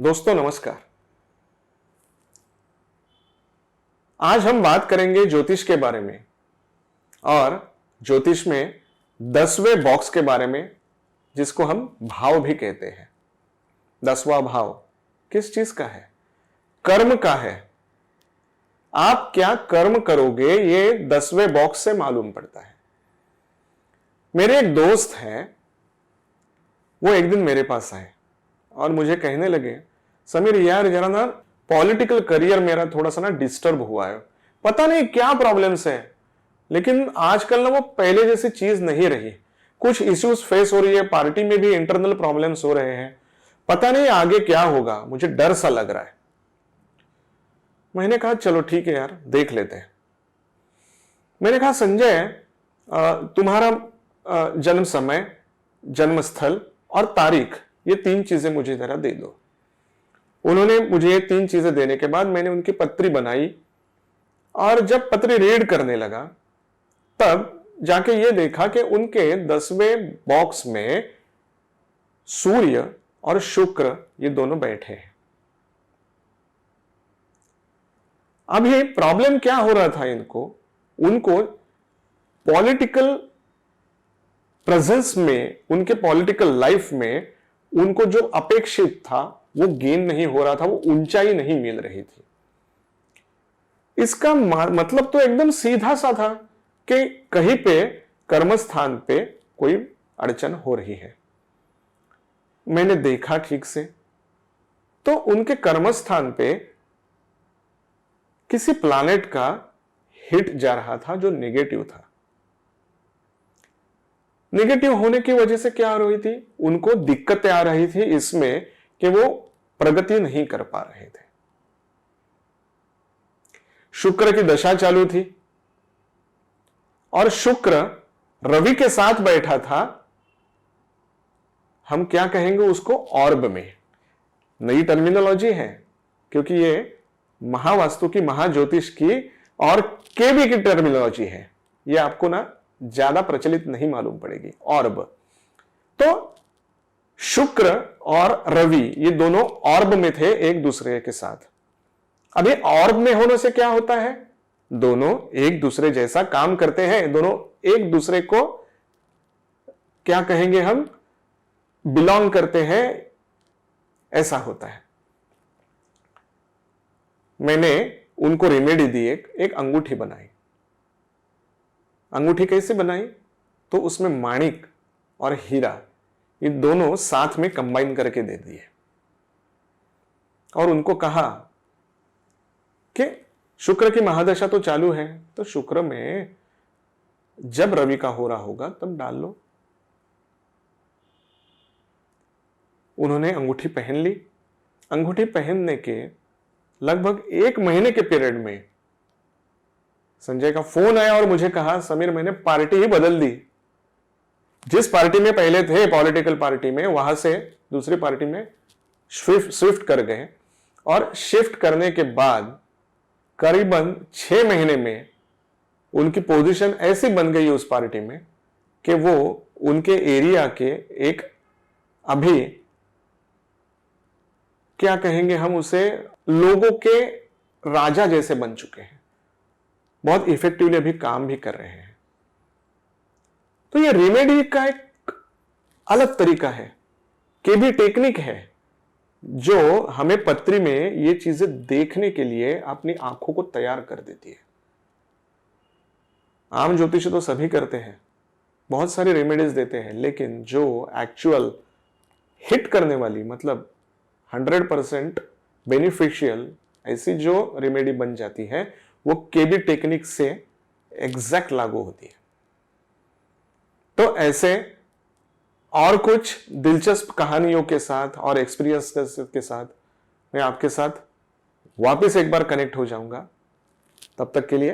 दोस्तों नमस्कार। आज हम बात करेंगे ज्योतिष के बारे में और ज्योतिष में 10वें बॉक्स के बारे में, जिसको हम भाव भी कहते हैं। 10वां भाव किस चीज का है? कर्म का है। आप क्या कर्म करोगे ये 10वें बॉक्स से मालूम पड़ता है। मेरे एक दोस्त हैं, वो एक दिन मेरे पास आए और मुझे कहने लगे, समीर यार जरा ना पॉलिटिकल करियर मेरा थोड़ा सा ना डिस्टर्ब हुआ है, पता नहीं क्या प्रॉब्लम्स है, लेकिन आजकल ना वो पहले जैसी चीज नहीं रही। कुछ इश्यूज फेस हो रही है, पार्टी में भी इंटरनल प्रॉब्लम्स हो रहे हैं, पता नहीं आगे क्या होगा, मुझे डर सा लग रहा है। मैंने कहा चलो ठीक है यार, देख लेते हैं। मैंने कहा संजय, तुम्हारा जन्म समय, जन्म स्थल और तारीख, ये 3 चीजें मुझे जरा दे दो। उन्होंने मुझे ये 3 चीजें देने के बाद मैंने उनकी पत्री बनाई और जब पत्री रीड करने लगा तब जाके ये देखा कि उनके 10वें बॉक्स में सूर्य और शुक्र ये दोनों बैठे हैं। अभी प्रॉब्लम क्या हो रहा था उनको पॉलिटिकल प्रेजेंस में, उनके पॉलिटिकल लाइफ में उनको जो अपेक्षित था वो गेन नहीं हो रहा था, वो ऊंचाई नहीं मिल रही थी। इसका मतलब तो एकदम सीधा सा था कि कहीं पे कर्मस्थान पे कोई अड़चन हो रही है। मैंने देखा ठीक से तो उनके कर्मस्थान पे किसी प्लैनेट का हिट जा रहा था जो नेगेटिव था। नेगेटिव होने की वजह से क्या हो रही थी, उनको दिक्कतें आ रही थी इसमें कि वो प्रगति नहीं कर पा रहे थे। शुक्र की दशा चालू थी और शुक्र रवि के साथ बैठा था। हम क्या कहेंगे उसको, ऑर्ब में। नई टर्मिनोलॉजी है क्योंकि ये महावास्तु की, महाज्योतिष की और केबी की टर्मिनोलॉजी है। ये आपको ना ज्यादा प्रचलित नहीं मालूम पड़ेगी। ऑर्ब तो शुक्र और रवि ये दोनों ऑर्ब में थे एक दूसरे के साथ। अभी ऑर्ब में होने से क्या होता है, दोनों एक दूसरे जैसा काम करते हैं, दोनों एक दूसरे को क्या कहेंगे हम, बिलोंग करते हैं, ऐसा होता है। मैंने उनको रेमेडी दी, एक अंगूठी बनाई। अंगूठी कैसे बनाई, तो उसमें माणिक और हीरा ये दोनों साथ में कंबाइन करके दे दिए और उनको कहा कि शुक्र की महादशा तो चालू है, तो शुक्र में जब रवि का हो रहा होगा तब डाल लो। उन्होंने अंगूठी पहन ली। अंगूठी पहनने के लगभग 1 महीने के पीरियड में संजय का फोन आया और मुझे कहा, समीर मैंने पार्टी ही बदल दी। जिस पार्टी में पहले थे, पॉलिटिकल पार्टी में, वहां से दूसरी पार्टी में शिफ्ट कर गए और शिफ्ट करने के बाद करीबन 6 महीने में उनकी पोजीशन ऐसी बन गई उस पार्टी में कि वो उनके एरिया के एक, अभी क्या कहेंगे हम उसे, लोगों के राजा जैसे बन चुके हैं। बहुत इफेक्टिवली अभी काम भी कर रहे हैं। तो ये रेमेडी का एक अलग तरीका है, केबी टेक्निक है, जो हमें पत्री में ये चीजें देखने के लिए अपनी आंखों को तैयार कर देती है। आम ज्योतिष तो सभी करते हैं, बहुत सारी रेमेडीज देते हैं, लेकिन जो एक्चुअल हिट करने वाली, मतलब 100% बेनिफिशियल ऐसी जो रेमेडी बन जाती है, वो केबी टेक्निक से एग्जैक्ट लागू होती है। तो ऐसे और कुछ दिलचस्प कहानियों के साथ और एक्सपीरियंस के साथ मैं आपके साथ वापस एक बार कनेक्ट हो जाऊंगा। तब तक के लिए